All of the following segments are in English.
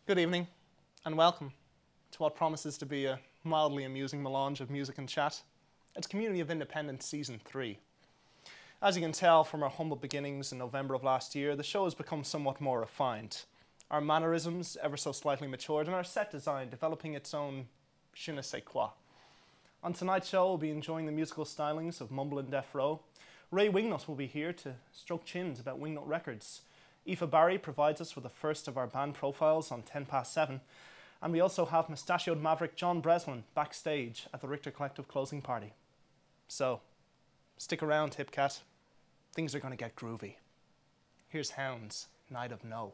Good evening, and welcome to what promises to be a mildly amusing melange of music and chat. It's Community of Independence Season 3. As you can tell from our humble beginnings in November of last year, the show has become somewhat more refined. Our mannerisms ever so slightly matured, and our set design developing its own je ne sais quoi. On tonight's show, we'll be enjoying the musical stylings of Mumblin Deaf Ro. Ray Wingnut will be here to stroke chins about Wingnut records. Aoife Barry provides us with the first of our band profiles on 7:10. And we also have mustachioed maverick John Breslin backstage at the Richter Collective closing party. So, stick around, Hip Cat. Things are going to get groovy. Here's Hounds, Night of No.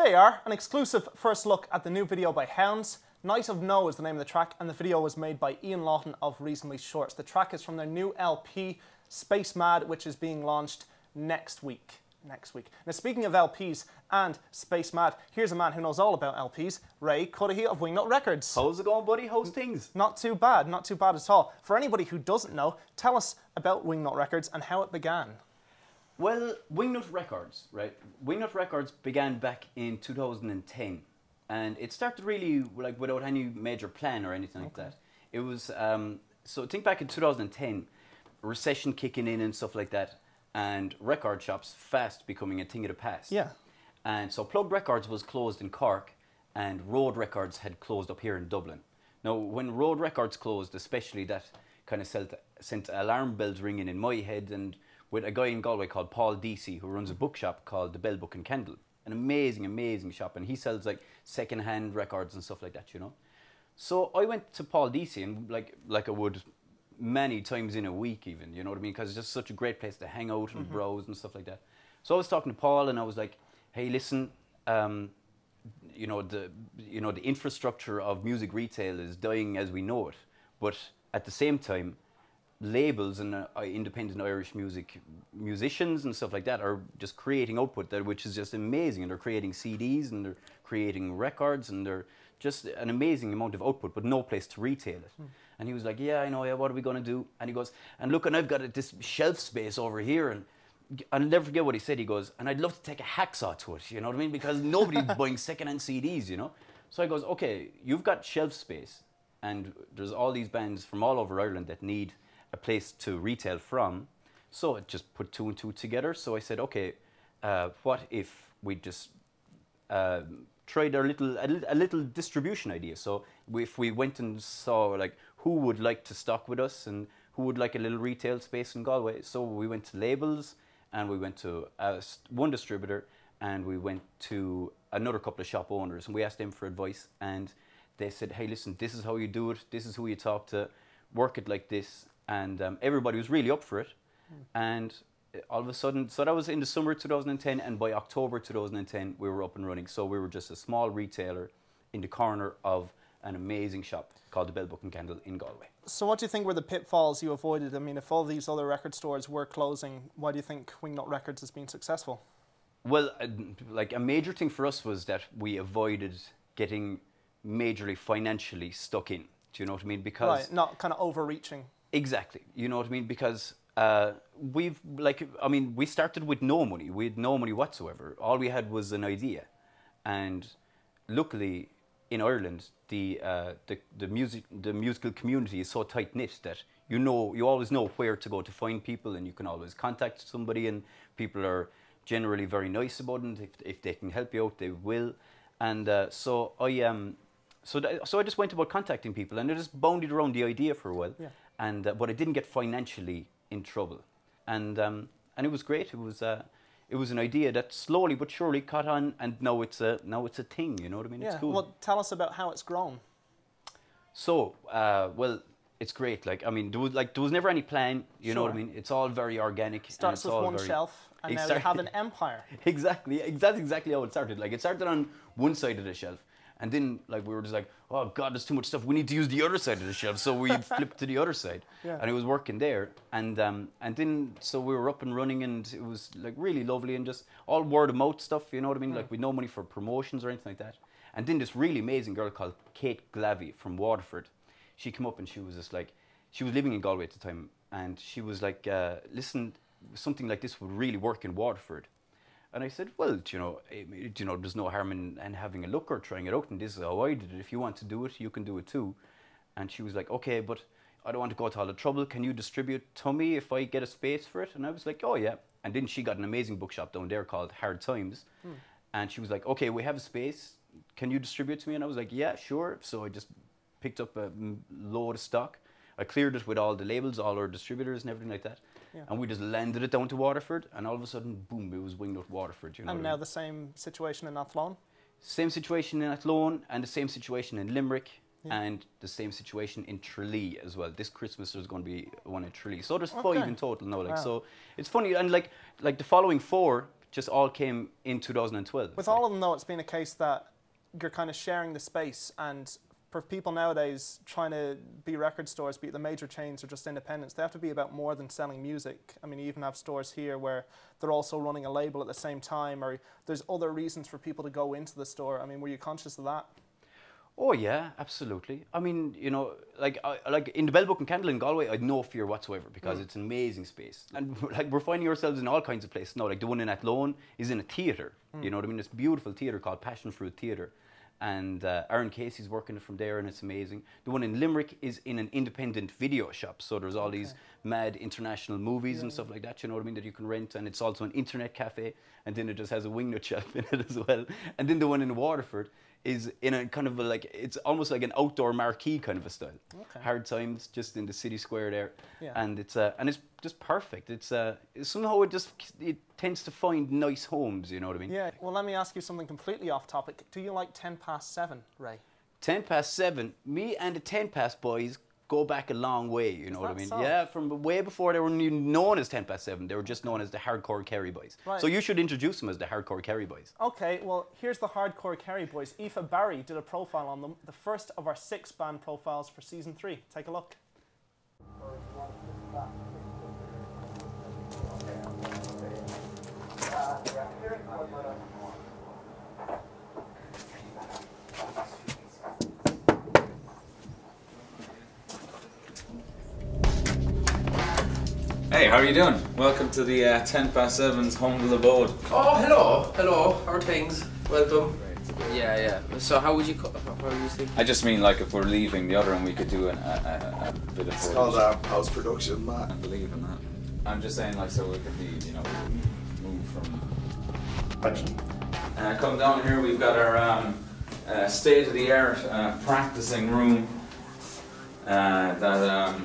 There you are, an exclusive first look at the new video by Hounds, Night of No is the name of the track, and the video was made by Ian Lawton of Reasonably Shorts. The track is from their new LP, Space Mad, which is being launched next week. Now, speaking of LPs and Space Mad, here's a man who knows all about LPs, Ray Cuddihy of Wingnut Records. How's it going, buddy? How's things? Not too bad at all. For anybody who doesn't know, tell us about Wingnut Records and how it began. Well, Wingnut Records, right? Wingnut Records began back in 2010, and it started really like without any major plan or anything like that. It was, so think back in 2010, recession kicking in and stuff like that, and record shops fast becoming a thing of the past. Yeah. And so Plug Records was closed in Cork, and Road Records had closed up here in Dublin. Now, when Road Records closed, especially, that kind of sent alarm bells ringing in my head, and with a guy in Galway called Paul DC, who runs a bookshop called The Bell Book and Candle. An amazing, amazing shop, and he sells like second-hand records and stuff like that, you know. So I went to Paul DC, and like I would many times in a week even, you know what I mean, because it's just such a great place to hang out and browse and stuff like that. So I was talking to Paul, and I was like, hey, listen, you know, the infrastructure of music retail is dying as we know it, but at the same time, labels and independent Irish musicians and stuff like that are just creating output there, which is just amazing, and they're creating CDs and they're creating records, and they're just an amazing amount of output, but no place to retail it. And he was like, yeah, I know, yeah, what are we going to do? And he goes, and look, and I've got this shelf space over here, and I'll never forget what he said. He goes, and I'd love to take a hacksaw to it, you know what I mean? Because nobody's buying second-hand CDs, you know? So I goes, okay, you've got shelf space, and there's all these bands from all over Ireland that need a place to retail from. So it just put two and two together. So I said, okay, what if we just tried a little distribution idea? So if we went and saw like who would like to stock with us and who would like a little retail space in Galway. So we went to labels, and we went to one distributor, and we went to another couple of shop owners, and we asked them for advice, and they said, hey, listen, this is how you do it, this is who you talk to, work it like this. And everybody was really up for it. And all of a sudden, so that was in the summer of 2010, and by October 2010, we were up and running. So we were just a small retailer in the corner of an amazing shop called the Bell Book and Candle in Galway. So what do you think were the pitfalls you avoided? I mean, if all these other record stores were closing, why do you think Wingnut Records has been successful? Well, like a major thing for us was that we avoided getting majorly financially stuck in. Do you know what I mean? Because right, not kind of overreaching. Exactly, you know what I mean? Because we started with no money. We had no money whatsoever. All we had was an idea, and luckily in Ireland, the musical community is so tight knit that you always know where to go to find people, and you can always contact somebody, and people are generally very nice about it. If they can help you out, they will. And so I just went about contacting people, and I just bounded around the idea for a while. Yeah. And but I didn't get financially in trouble, and it was great. It was an idea that slowly but surely caught on, and now it's a thing. You know what I mean? Yeah. It's cool. Well, tell us about how it's grown. So, well, it's great. Like, I mean, there was never any plan. You know what I mean? It's all very organic. Starts with one shelf, and now you have an empire. Exactly. That's exactly how it started. Like, it started on one side of the shelf. And then, like, we were just like, oh, God, there's too much stuff. We need to use the other side of the shelf. So we flipped to the other side. Yeah. And it was working there. And then, so we were up and running, and it was, like, really lovely, and just all word of mouth stuff, you know what I mean? Like, with no money for promotions or anything like that. And then this really amazing girl called Kate Glavy from Waterford, she came up, and she was just like, she was living in Galway at the time. And she was like, listen, something like this would really work in Waterford. And I said, well, you know, there's no harm in having a look or trying it out, and this is how I did it. If you want to do it, you can do it too. And she was like, okay, but I don't want to go to all the trouble. Can you distribute to me if I get a space for it? And I was like, oh, yeah. And then she got an amazing bookshop down there called Hard Times. And she was like, okay, we have a space. Can you distribute to me? And I was like, yeah, sure. So I just picked up a load of stock. I cleared it with all the labels, all our distributors and everything like that. Yeah. And we just landed it down to Waterford, and all of a sudden, boom, it was Wingnut Waterford. You know. And now the same situation in Athlone? Same situation in Athlone, and the same situation in Limerick, and the same situation in Tralee as well. This Christmas there's going to be one in Tralee. So there's 5 in total now. Like, wow. So it's funny, and like the following 4 just all came in 2012. With all of them though, it's been a case that you're kind of sharing the space and For people nowadays trying to be record stores, be it the major chains or just independents, they have to be about more than selling music. I mean, you even have stores here where they're also running a label at the same time, or there's other reasons for people to go into the store. I mean, were you conscious of that? Oh yeah, absolutely. I mean, you know, like in the Bell Book and Candle in Galway, I had no fear whatsoever because it's an amazing space, and like we're finding ourselves in all kinds of places now. Like the one in Athlone is in a theatre. You know what I mean? It's a beautiful theatre called Passion Fruit Theatre, and Aaron Casey's working it from there, and it's amazing. The one in Limerick is in an independent video shop, so there's all these mad international movies and stuff like that. You know what I mean? That you can rent, and it's also an internet cafe, and then it just has a Wingnut shop in it as well. And then the one in Waterford is in a kind of like, it's almost like an outdoor marquee kind of a style. Hard Times, just in the city square there, and it's just perfect. It's somehow it tends to find nice homes. You know what I mean? Yeah. Well, let me ask you something completely off topic. Do you like 7:10, Ray? 7:10. Me and the 10 boys go back a long way. You know what I mean? So? Yeah, from way before they were even known as 7:10. They were just known as the Hardcore Kerry Boys. Right. So you should introduce them as the Hardcore Kerry Boys. Okay, well, here's the Hardcore Kerry Boys. Aoife Barry did a profile on them, the first of our 6 band profiles for season 3. Take a look. Hey, how are you doing? Welcome to the 7's humble abode. Oh, hello, hello. How are things? Welcome. Yeah. So how would you think? I just mean like if we're leaving the other one, we could do a bit of. It's called house production, man. I believe in that. I'm just saying like so we could be, you know, move from. Come down here. We've got our state-of-the-art practicing room that.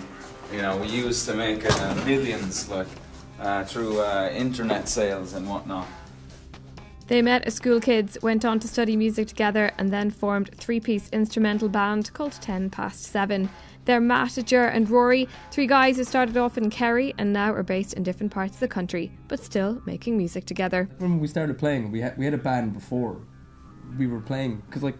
You know, we used to make millions, like, through internet sales and whatnot. They met as school kids, went on to study music together, and then formed a 3-piece instrumental band called 7:10. They're Matt, Ger and Rory, 3 guys who started off in Kerry and now are based in different parts of the country, but still making music together. When we started playing, we had a band before we were playing, because like,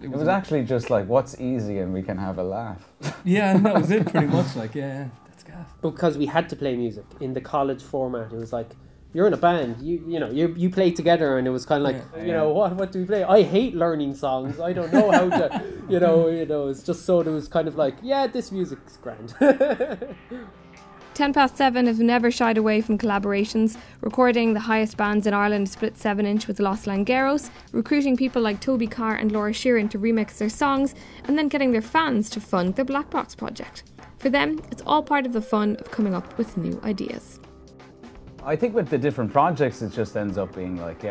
it was actually just like, what's easy and we can have a laugh. Yeah, and that was it pretty much, like, yeah, that's gas. Because we had to play music in the college format. It was like, you're in a band, you play together, and it was kind of like, you know, what do we play? I hate learning songs. I don't know how to, you know, it's just so there was kind of like, yeah, this music's grand. 7:10 have never shied away from collaborations, recording the highest bands in Ireland split 7-inch with Los Langueros, recruiting people like Toby Carr and Laura Sheeran to remix their songs, and then getting their fans to fund their Black Box project. For them, it's all part of the fun of coming up with new ideas. I think with the different projects, it just ends up being like,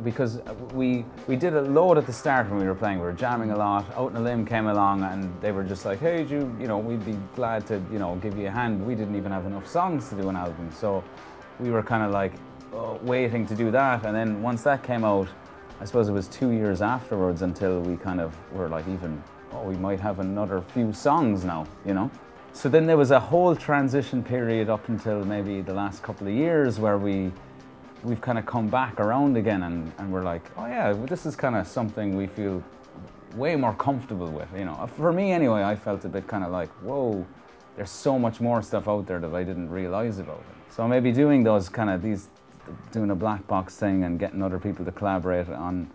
because we did a load at the start when we were playing. We were jamming a lot. Out on a Limb came along, and they were just like, hey, you know, we'd be glad to, you know, give you a hand. We didn't even have enough songs to do an album, so we were kind of like waiting to do that. And then once that came out, I suppose it was 2 years afterwards until we kind of were like, we might have another few songs now, you know. So then there was a whole transition period up until maybe the last couple of years where we've kind of come back around again, and we're like, oh yeah, this is kind of something we feel way more comfortable with, you know. For me anyway, I felt a bit kind of like, whoa, there's so much more stuff out there that I didn't realise about it. So maybe doing those kind of doing a black box thing and getting other people to collaborate on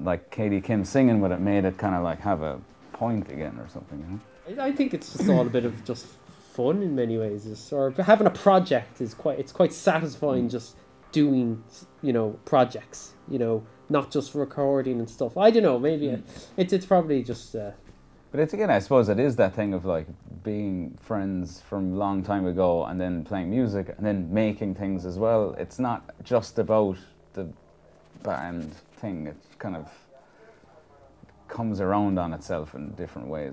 like Katie Kim singing with it made it kind of like have a point again or something, you know. I think it's just all a bit of just fun in many ways. Or having a project is quite satisfying. Just doing, you know, projects. You know, not just recording and stuff. I don't know. Maybe it's probably just. But it's again, I suppose it is that thing of like being friends from a long time ago, and then playing music, and then making things as well. It's not just about the band thing. It kind of comes around on itself in different ways.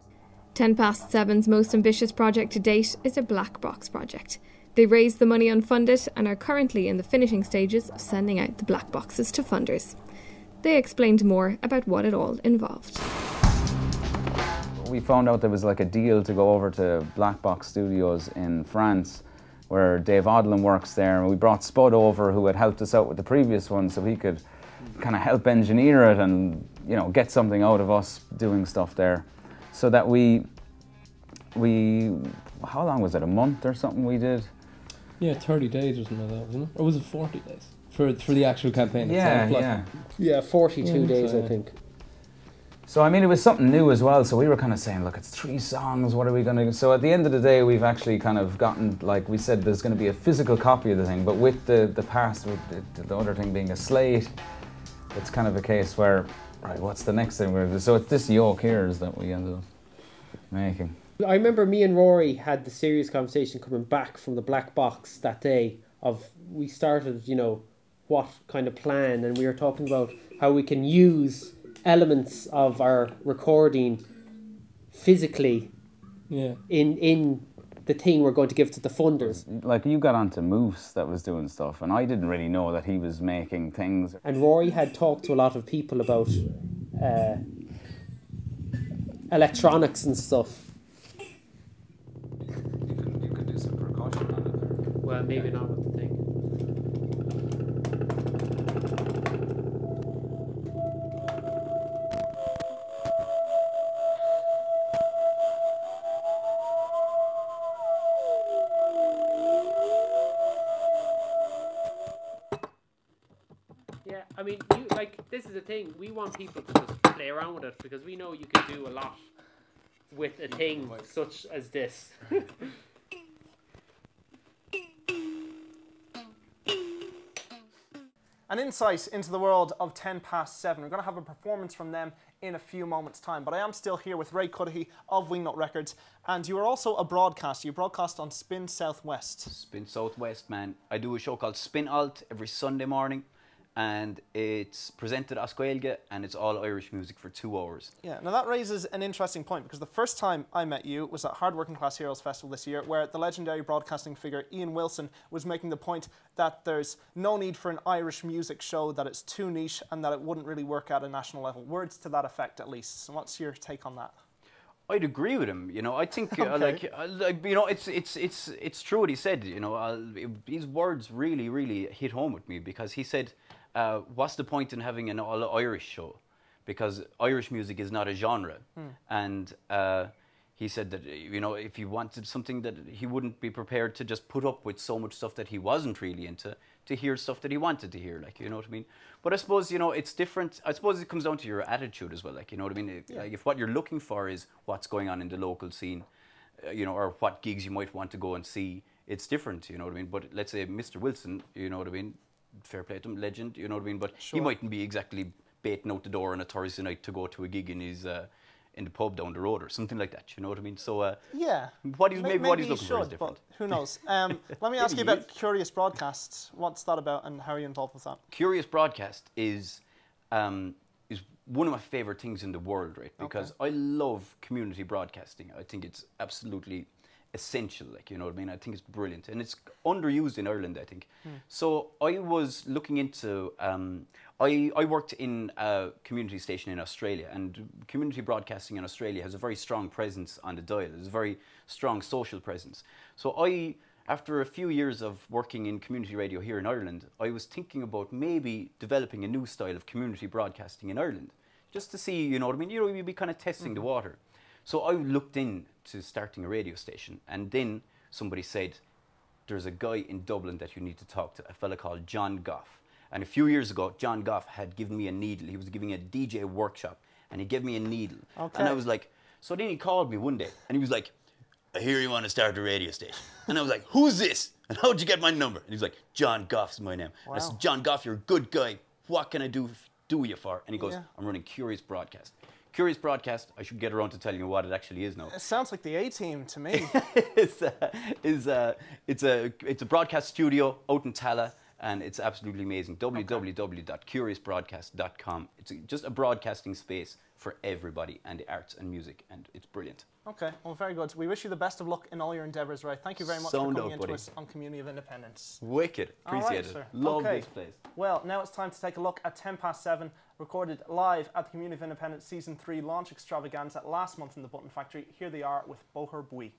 7's most ambitious project to date is a Black Box project. They raised the money unfunded and are currently in the finishing stages of sending out the black boxes to funders. They explained more about what it all involved. We found out there was like a deal to go over to Black Box Studios in France, where Dave Odlin works there, and we brought Spud over, who had helped us out with the previous one, so he could kind of help engineer it and, you know, get something out of us doing stuff there. so that we how long was it, a month or something we did? Yeah, 30 days or something like that, wasn't it? Or was it 40 days? For the actual campaign Yeah, itself? Like, yeah. Yeah, 42 Yeah, days, so, I think. So I mean, it was something new as well. So we were kind of saying, look, it's 3 songs. What are we going to? So at the end of the day, we've actually kind of gotten, like we said, there's going to be a physical copy of the thing. But with the past, with the other thing being a slate, it's kind of a case where, right, what's the next thing we're going to do? So it's this yoke here is that we ended up making. I remember me and Rory had the serious conversation coming back from the black box that day of, we started, you know, what kind of plan, and we were talking about how we can use elements of our recording physically in the thing we're going to give to the funders. Like, you got onto Moose that was doing stuff, and I didn't really know that he was making things. And Rory had talked to a lot of people about electronics and stuff. You could do some percussion on it there. Well, maybe not with the thing. Yeah, I mean, this is the thing. We want people to just play around with it because we know you can do a lot with a thing such as this. An insight into the world of 10 past 7. We're going to have a performance from them in a few moments' time, but I am still here with Ray Cuddihy of Wingnut Records, and you are also a broadcaster. You broadcast on Spin Southwest. Spin Southwest, man. I do a show called Spin Alt every Sunday morning, and it's presented as Gaeilge, and it's all Irish music for 2 hours. Yeah, now that raises an interesting point, because the first time I met you was at Hard Working Class Heroes Festival this year, where the legendary broadcasting figure Ian Wilson was making the point that there's no need for an Irish music show, that it's too niche, and that it wouldn't really work at a national level. Words to that effect, at least. So what's your take on that? I'd agree with him. You know, I think you know, it's true what he said. You know, his words really hit home with me, because he said, what's the point in having an all-Irish show? Because Irish music is not a genre. And he said that, you know, if he wanted something, that he wouldn't be prepared to just put up with so much stuff that he wasn't really into, to hear stuff that he wanted to hear, like, you know what I mean? But I suppose, you know, it's different. I suppose it comes down to your attitude as well, like, you know what I mean? Like, if what you're looking for is what's going on in the local scene, you know, or what gigs you might want to go and see, it's different, you know what I mean? But let's say Mr. Wilson, you know what I mean? Fair play to him, legend, you know what I mean? But he mightn't be exactly baiting out the door on a Thursday night to go to a gig in his in the pub down the road or something like that, you know what I mean? So yeah, what he's maybe what he's looking for is but different. who knows? Let me ask you about Curious Broadcast. What's that about, and how are you involved with that? Curious Broadcast is one of my favorite things in the world, right? Because I love community broadcasting. I think it's absolutely essential, like, you know what I mean? I think it's brilliant, and it's underused in Ireland, I think. So I was looking into, I worked in a community station in Australia, and community broadcasting in Australia has a very strong presence on the dial. There's a very strong social presence. So after a few years of working in community radio here in Ireland, I was thinking about maybe developing a new style of community broadcasting in Ireland, just to see, you know what I mean? You know, you'd be kind of testing the water. So I looked into starting a radio station, and then somebody said, there's a guy in Dublin that you need to talk to, a fella called John Goff. And a few years ago, John Goff had given me a needle. He was giving a DJ workshop, and he gave me a needle. And I was like, so then he called me one day, and he was like, I hear you want to start a radio station. And I was like, who's this? And how'd you get my number? And he was like, John Goff's my name. And I said, John Goff, you're a good guy. What can I do you for? And he goes, I'm running Curious Broadcast. Curious Broadcast, I should get around to telling you what it actually is now. It sounds like the A-Team to me. It's a broadcast studio out in Tala, and it's absolutely amazing. www.curiousbroadcast.com. It's just a broadcasting space for everybody and the arts and music, and it's brilliant. Okay, well, very good. We wish you the best of luck in all your endeavours, Ray. Thank you very much for coming into us on Community of Independence. Wicked. Appreciate it. Sir. Love this place. Well, now it's time to take a look at 10 past 7, recorded live at the Community of Independence Season 3 launch extravaganza last month in the Button Factory. Here they are with Boher Bui.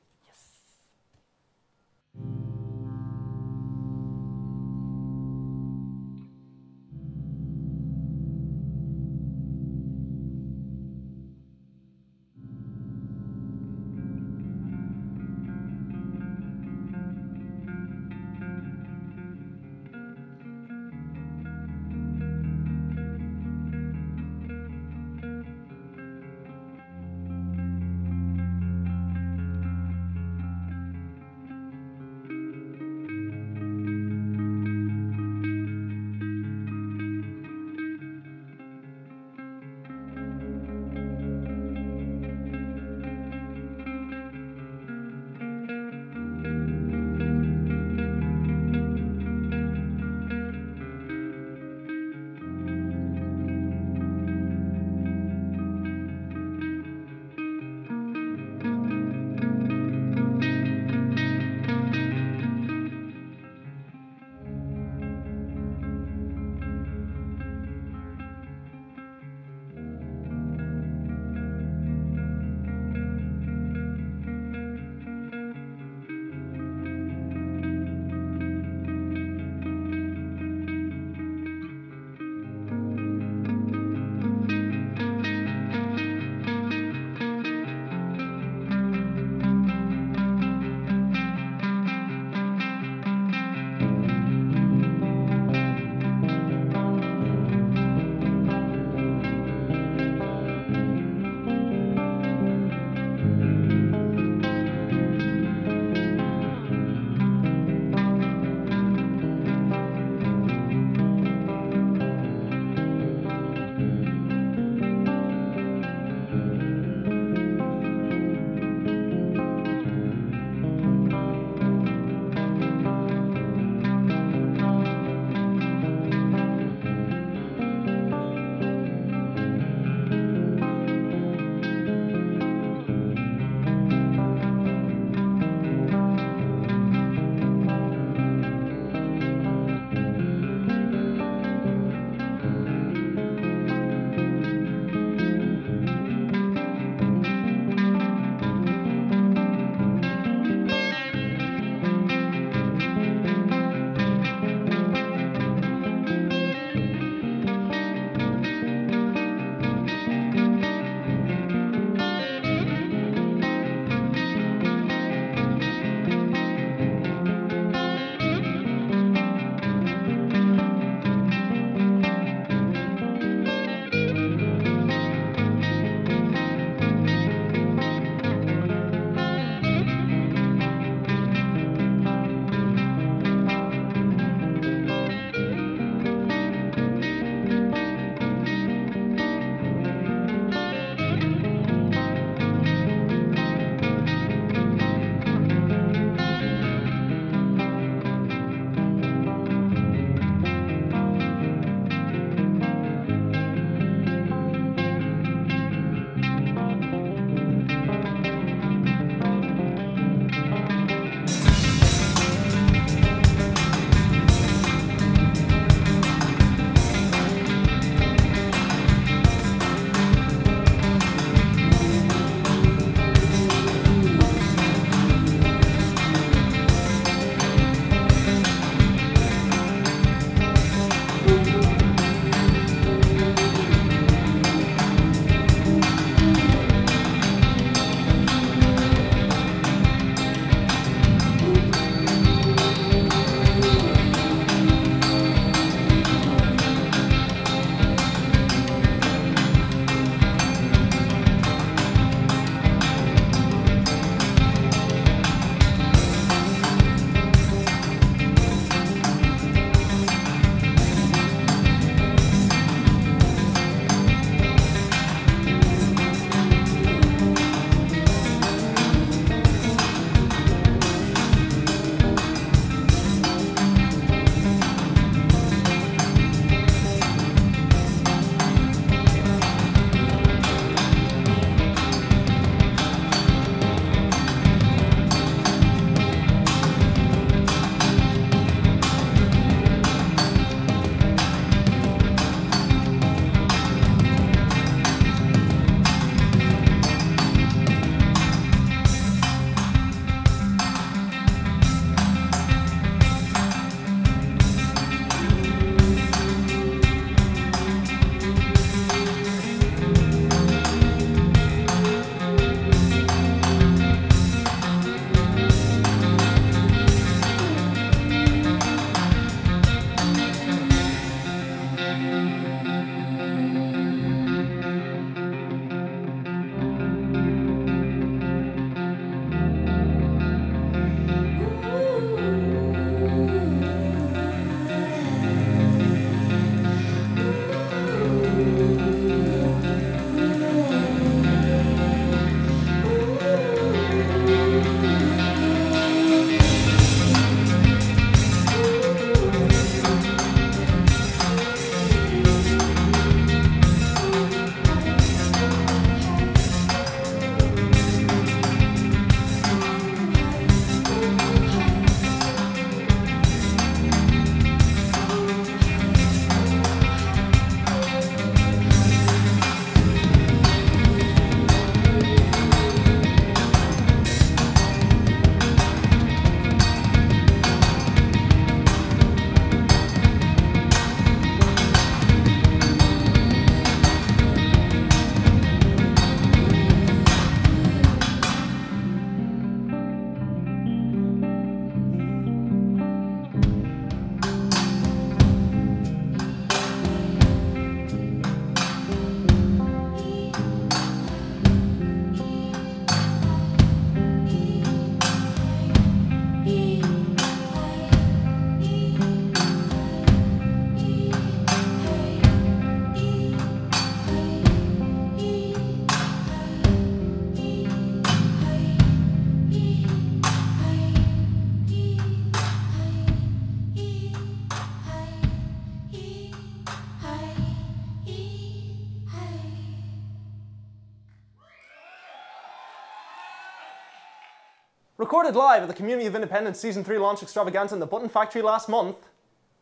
Recorded live at the Community of Independence Season 3 launch extravaganza in the Button Factory last month.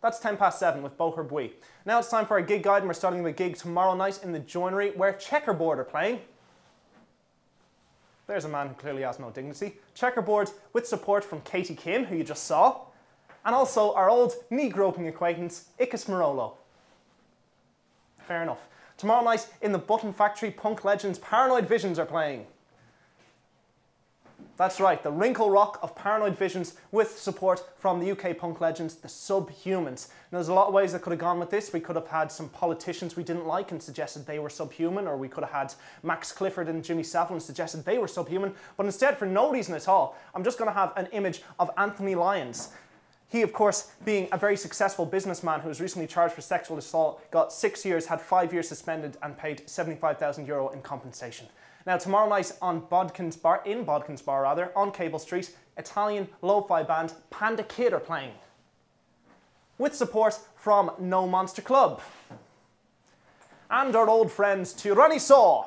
That's 7:10 with Boher Bui. Now it's time for our gig guide, and we're starting the gig tomorrow night in the Joinery, where Checkerboard are playing. There's a man who clearly has no dignity. Checkerboard with support from Katie Kim, who you just saw, and also our old knee-groping acquaintance, Ickis Marolo. Fair enough. Tomorrow night in the Button Factory, punk legends Paranoid Visions are playing. That's right, the wrinkle rock of Paranoid Visions with support from the UK punk legends, the Subhumans. Now, there's a lot of ways that could have gone with this. We could have had some politicians we didn't like and suggested they were subhuman, or we could have had Max Clifford and Jimmy Savile and suggested they were subhuman. But instead, for no reason at all, I'm just going to have an image of Anthony Lyons. He, of course, being a very successful businessman who was recently charged for sexual assault, got 6 years, had 5 years suspended and paid €75,000 in compensation. Now, tomorrow night in Bodkin's Bar, on Cable Street, Italian lo-fi band Panda Kid are playing, with support from No Monster Club and our old friends Tyrannisaw.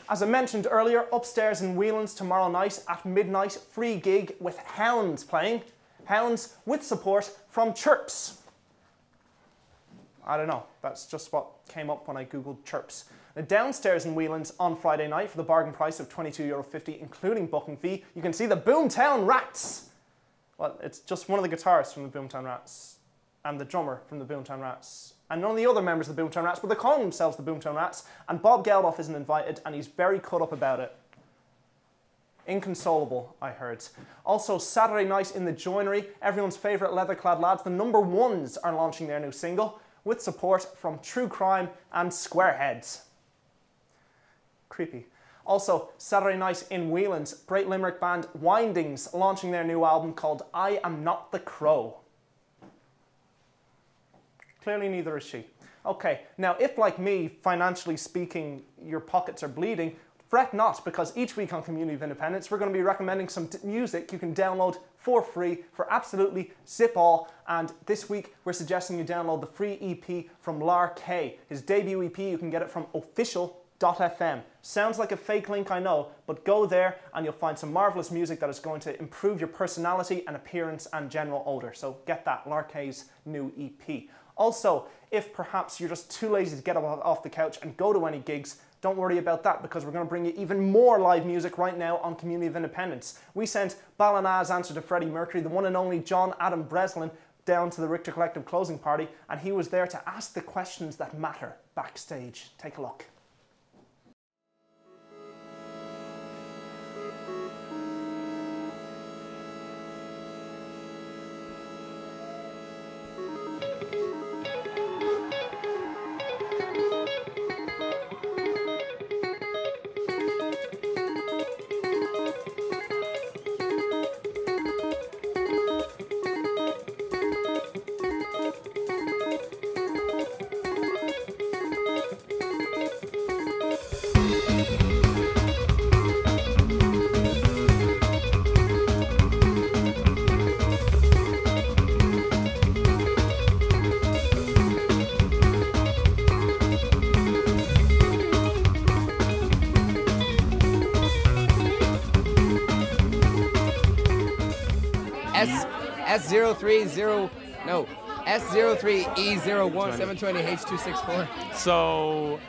As I mentioned earlier, upstairs in Whelan's tomorrow night at midnight, free gig with Hounds playing. Hounds with support from Chirps. I don't know, that's just what came up when I googled Chirps. Now, downstairs in Whelan's on Friday night for the bargain price of €22.50, including booking fee, you can see the Boomtown Rats. Well, it's just one of the guitarists from the Boomtown Rats and the drummer from the Boomtown Rats and none of the other members of the Boomtown Rats, but they call themselves the Boomtown Rats, and Bob Geldof isn't invited and he's very cut up about it. Inconsolable, I heard. Also, Saturday night in the Joinery, everyone's favourite leather-clad lads, the Number Ones, are launching their new single with support from True Crime and Squareheads. Creepy. Also, Saturday night in Whelan's, great Limerick band Windings launching their new album called I Am Not the Crow. Clearly neither is she. Okay, now if like me, financially speaking, your pockets are bleeding, fret not, because each week on Community of Independence we're going to be recommending some music you can download for free for absolutely zip all, and this week we're suggesting you download the free EP from Lar K. His debut EP, you can get it from official.fm. Sounds like a fake link, I know, but go there and you'll find some marvellous music that is going to improve your personality and appearance and general odour. So get that, Lar K's new EP. Also, if perhaps you're just too lazy to get up off the couch and go to any gigs, don't worry about that, because we're going to bring you even more live music right now on Community of Independence. We sent Ballina's answer to Freddie Mercury, the one and only John Adam Breslin, down to the Richter Collective closing party, and he was there to ask the questions that matter backstage. Take a look. S03E01 720H264. So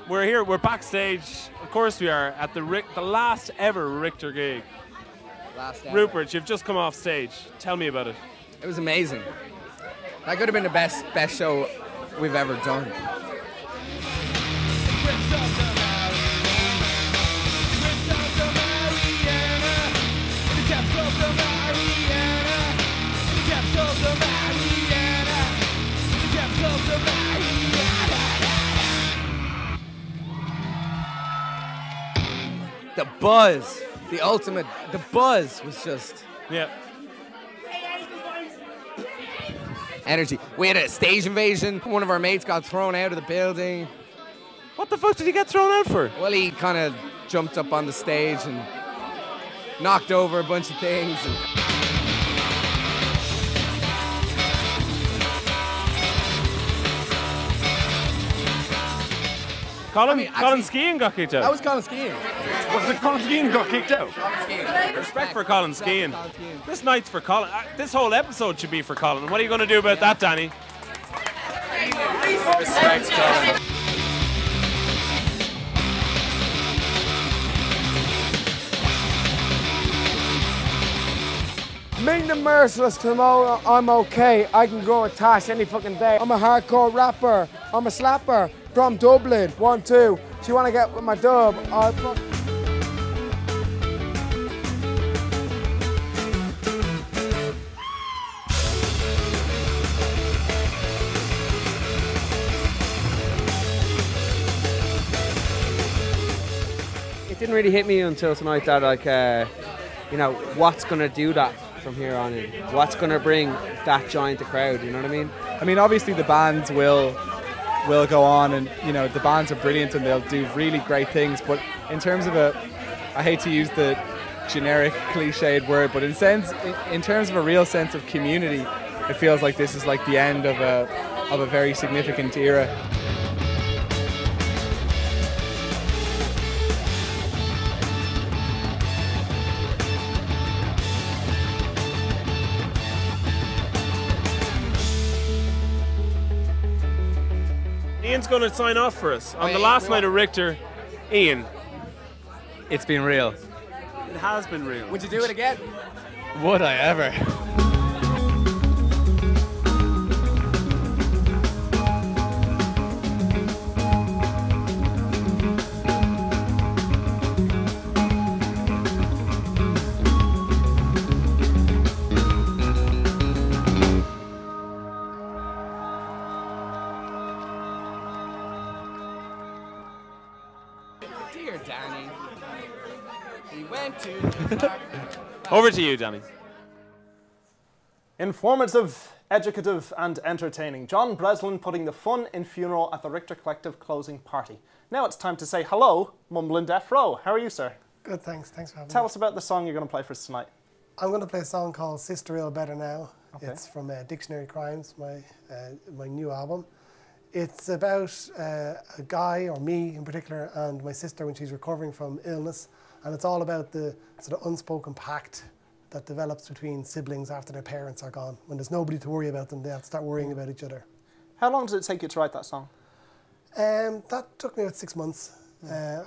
we're here, we're backstage. Of course we are at the last ever Richter gig. Last ever. Rupert, you've just come off stage. Tell me about it. It was amazing. That could have been the best show we've ever done. The buzz, the ultimate, the buzz was just... Yeah. Energy. We had a stage invasion. One of our mates got thrown out of the building. What the fuck did he get thrown out for? Well, he kind of jumped up on the stage and knocked over a bunch of things. Colin Skean got kicked out. That was Colin Skean. Was it Colin Skean got kicked out? Colin Skean. Respect for Colin Skean. This night's for Colin. This whole episode should be for Colin. What are you going to do about that, Danny? Respect, Colin. Meeting the merciless tomorrow, I'm okay. I can go and tash any fucking day. I'm a hardcore rapper. I'm a slapper from Dublin. 1, 2. Do you want to get with my dub? It didn't really hit me until tonight that, like, you know, what's going to do that from here on in? What's going to bring that giant a crowd, you know what I mean? I mean, obviously the bands will go on, and, you know, the bands are brilliant and they'll do really great things, but in terms of I hate to use the generic cliched word, but in terms of a real sense of community, it feels like this is like the end of a very significant era. Ian's going to sign off for us on the last night of Richter. Ian. It's been real. It has been real. Would you do it again? Would I ever? Dear Danny, he went to... Over to you, Danny. Informative, educative and entertaining. John Breslin putting the fun in funeral at the Richter Collective closing party. Now it's time to say hello, Mumblin Deaf Ro. How are you, sir? Good, thanks. Thanks for having me. Tell us about the song you're going to play for us tonight. I'm going to play a song called Sister Ill Better Now. Okay. It's from Dictionary Crimes, my new album. It's about a guy, or me in particular, and my sister when she's recovering from illness. And it's all about the sort of unspoken pact that develops between siblings after their parents are gone. When there's nobody to worry about them, they have to start worrying about each other. How long did it take you to write that song? That took me about 6 months.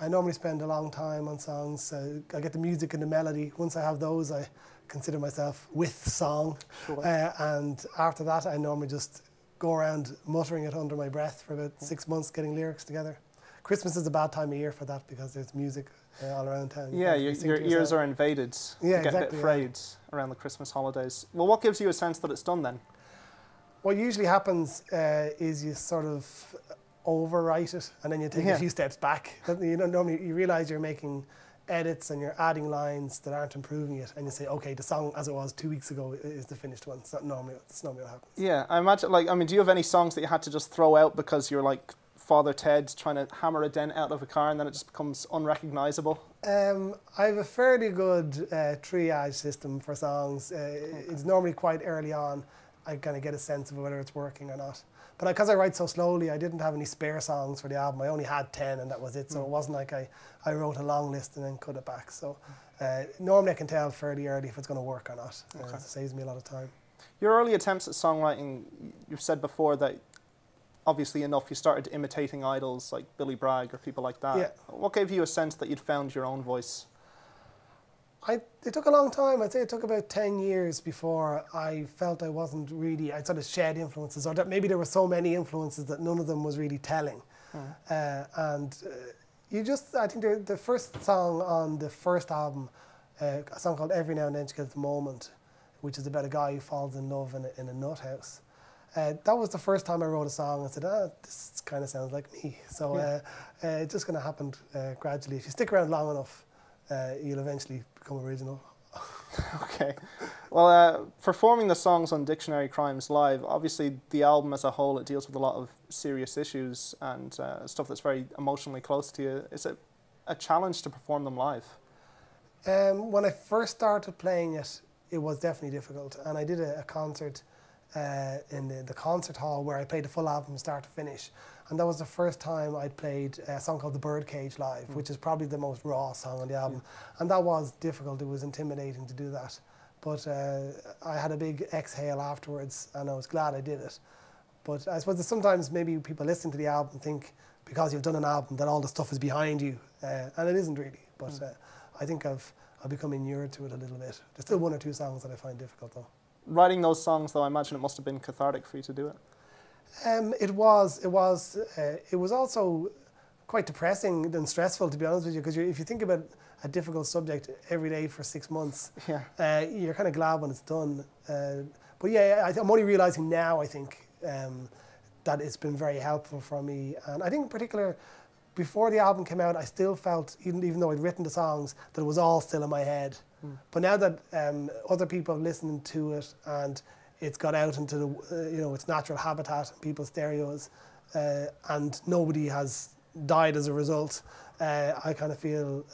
I normally spend a long time on songs. I get the music and the melody. Once I have those, I consider myself with song. Sure. And after that, I normally just go around muttering it under my breath for about 6 months, getting lyrics together. Christmas is a bad time of year for that because there's music all around town. Yeah, your ears are invaded. Yeah, you get a bit frayed around the Christmas holidays. Well, what gives you a sense that it's done then? What usually happens is you sort of overwrite it and then you take a few steps back. You know, normally you realise you're making edits and you're adding lines that aren't improving it, and you say, okay, the song as it was 2 weeks ago is the finished one. It's not normally what happens. Yeah, I imagine, like, I mean, do you have any songs that you had to just throw out because you're like Father Ted's trying to hammer a dent out of a car and then it just becomes unrecognisable? I have a fairly good triage system for songs. It's normally quite early on. I kind of get a sense of whether it's working or not. But because I write so slowly, I didn't have any spare songs for the album. I only had 10 and that was it. So it wasn't like I wrote a long list and then cut it back. So normally I can tell fairly early if it's going to work or not. It saves me a lot of time. Your early attempts at songwriting, you've said before that obviously enough you started imitating idols like Billy Bragg or people like that. Yeah. What gave you a sense that you'd found your own voice? It took a long time. I'd say it took about 10 years before I felt I wasn't really, I sort of shed influences, or that maybe there were so many influences that none of them was really telling. You just, I think the first song on the first album, a song called Every Now and Then She Gets a Moment, which is about a guy who falls in love in a nut house. That was the first time I wrote a song and said, this kind of sounds like me. So it's just going to happen gradually. If you stick around long enough, you'll eventually become original. Okay. Well, performing the songs on Dictionary Crimes live, obviously the album as a whole, it deals with a lot of serious issues and stuff that's very emotionally close to you. Is it a challenge to perform them live? When I first started playing it, it was definitely difficult. And I did a concert in the concert hall where I played the full album start to finish. And that was the first time I'd played a song called The Birdcage live, which is probably the most raw song on the album. And that was difficult, it was intimidating to do that. But I had a big exhale afterwards, and I was glad I did it. But I suppose that sometimes maybe people listening to the album think because you've done an album that all the stuff is behind you, and it isn't really. But I think I've become inured to it a little bit. There's still one or two songs that I find difficult though. Writing those songs though, I imagine it must have been cathartic for you to do it. It was also quite depressing and stressful, to be honest with you, because if you think about a difficult subject every day for 6 months, you're kind of glad when it's done. But yeah, I'm only realising now, I think, that it's been very helpful for me. And I think in particular, before the album came out, I still felt, even though I'd written the songs, that it was all still in my head. But now that other people have listened to it and it's got out into the, its natural habitat, people's stereos, and nobody has died as a result, I kind of feel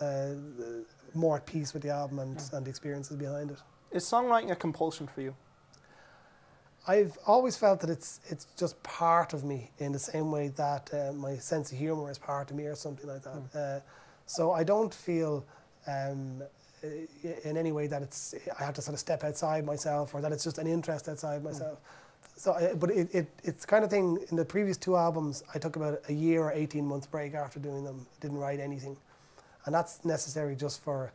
more at peace with the album and the experiences behind it. Is songwriting a compulsion for you? I've always felt that it's just part of me, in the same way that my sense of humour is part of me or something like that. So I don't feel in any way that I have to sort of step outside myself, or that it's just an interest outside myself. So, but it's kind of thing. In the previous 2 albums, I took about a year or 18 months break after doing them. Didn't write anything, and that's necessary just for,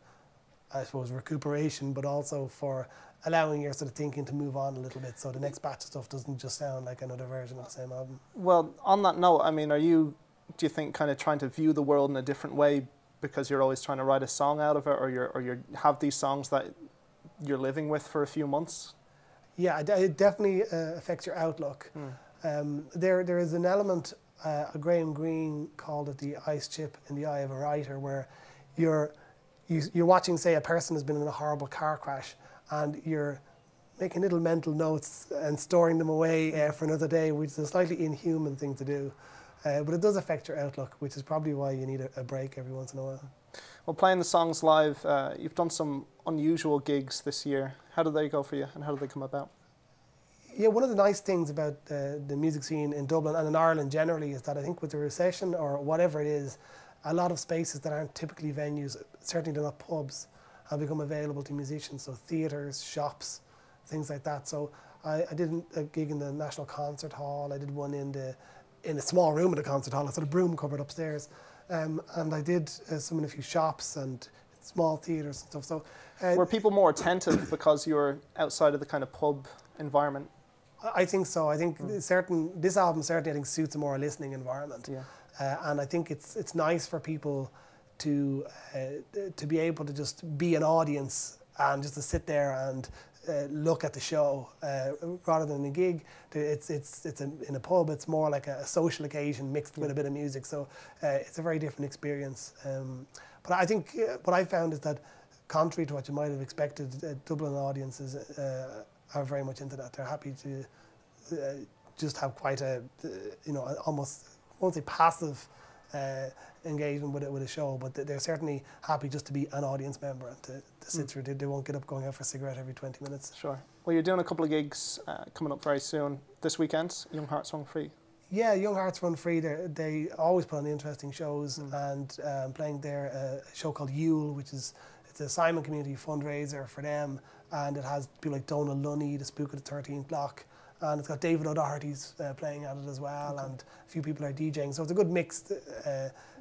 I suppose, recuperation, but also for allowing your sort of thinking to move on a little bit, so the next batch of stuff doesn't just sound like another version of the same album. Well, on that note, I mean, do you think kind of trying to view the world in a different way because you're always trying to write a song out of it, or you have these songs that you're living with for a few months? Yeah, it definitely affects your outlook. There is an element, Graham Greene called it the ice chip in the eye of a writer, where you're watching, say, a person has been in a horrible car crash, and you're making little mental notes and storing them away for another day, which is a slightly inhuman thing to do. But it does affect your outlook, which is probably why you need a break every once in a while. Well, playing the songs live, you've done some unusual gigs this year. How did they go for you, and how did they come about? Yeah, one of the nice things about the music scene in Dublin and in Ireland generally is that I think with the recession or whatever it is, a lot of spaces that aren't typically venues, certainly they're not pubs, have become available to musicians. So theatres, shops, things like that. So I did a gig in the National Concert Hall. I did one in a small room in the concert hall, a sort of broom cupboard upstairs. And I did some in a few shops and small theatres and stuff. So were people more attentive because you were outside of the kind of pub environment? I think so. I think this album certainly I think suits a more listening environment. And I think it's nice for people to be able to just be an audience and just to sit there and look at the show rather than a gig. It's in a pub. It's more like a social occasion mixed with a bit of music. So it's a very different experience. But I think what I found is that, contrary to what you might have expected, Dublin audiences are very much into that. They're happy to just have quite a almost, I won't say passive engagement with a show, but they're certainly happy just to be an audience member and to sit through. They won't get up going out for a cigarette every 20 minutes. Sure. Well, you're doing a couple of gigs coming up very soon. This weekend, Young Hearts Run Free. Yeah, Young Hearts Run Free, they always put on interesting shows, and playing there a show called Yule, which is it's a Simon Community fundraiser for them, and it has people like Donald Lunny, the Spook of the 13th Block, and it's got David O'Doherty's playing at it as well, and a few people are DJing, so it's a good mix.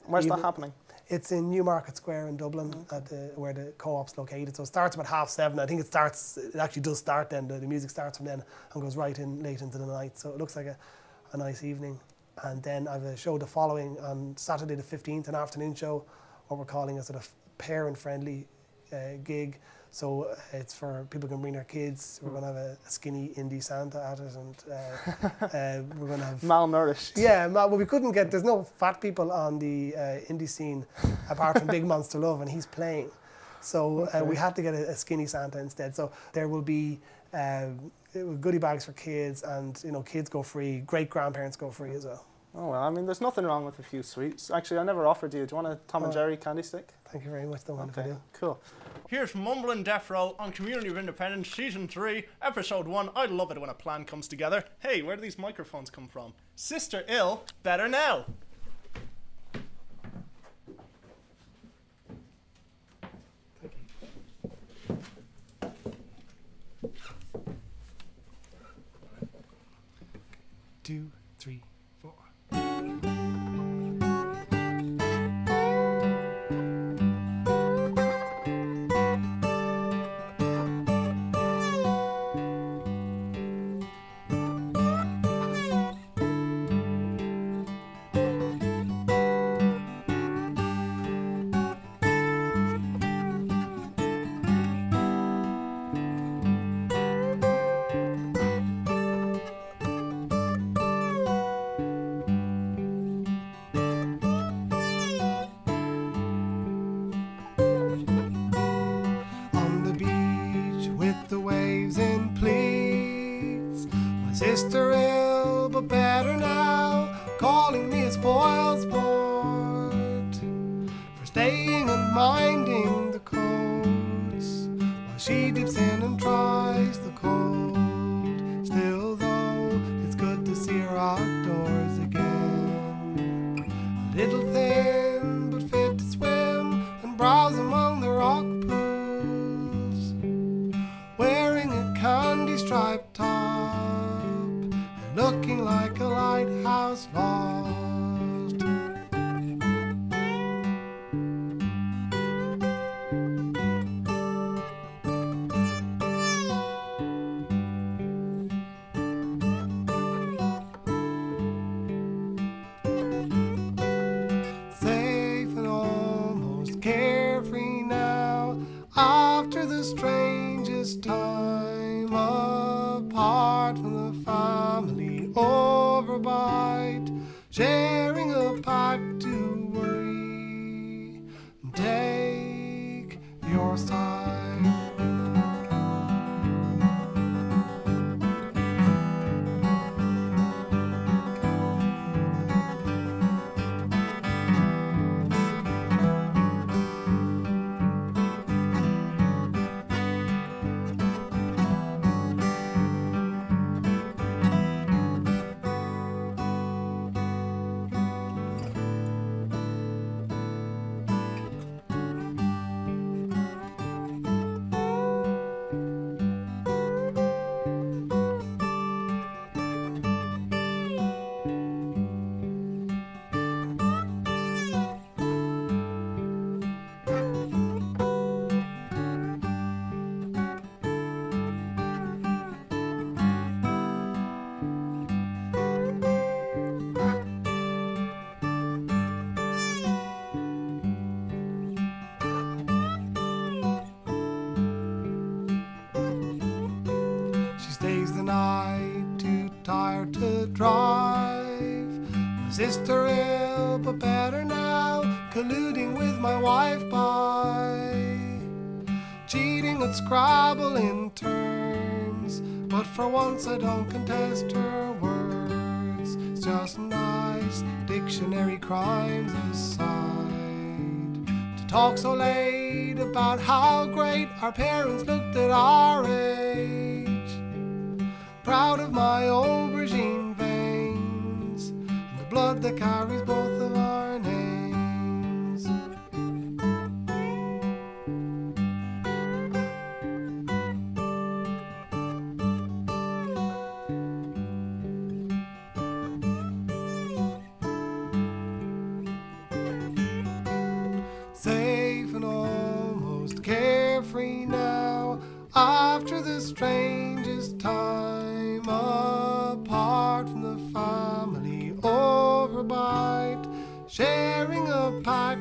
Where's that happening? It's in Newmarket Square in Dublin, at where the co-op's located. So it starts about 7:30. I think it actually does start then. The music starts from then and goes right in late into the night. So it looks like a nice evening. And then I have a show the following on Saturday the 15th, an afternoon show, what we're calling a sort of parent-friendly gig. So it's for people who can bring their kids. We're going to have a skinny indie Santa at it, and we're going to have malnourished. Yeah, well, we couldn't get. There's no fat people on the indie scene apart from Big Monster Love, and he's playing. So we had to get a skinny Santa instead. So there will be goodie bags for kids, and kids go free. Great grandparents go free as well. Oh, well, I mean, there's nothing wrong with a few sweets. Actually, I never offered you. Do you want a Tom and Jerry candy stick? Thank you very much. Don't want Okay, to do. cool. Here's Mumblin Deaf Ro on Community of Independence, Season 3, Episode 1. I love it when a plan comes together. Hey, where do these microphones come from? Sister Ill, better now. Two, three, four. Sister ill, but better now, calling me a spoil sport for staying and minding the codes while she dips in and tries the cold. Still though, it's good to see her outdoors again, a little thin but fit to swim and browse among the rock pools, wearing a candy striped top, looking like a lighthouse lost. Safe and almost carefree now, after the strangest time apart from the family overbite, sharing a pack to worry and take your side. To drive. My sister ill, but better now, colluding with my wife by cheating at Scrabble in terms. But for once I don't contest her words. It's just nice, dictionary crimes aside, to talk so late about how great our parents looked at our age. Proud of my aubergine veins and the blood that carries both of our names. Safe and almost carefree now, after the strangest time apart from the family overbite, sharing a pack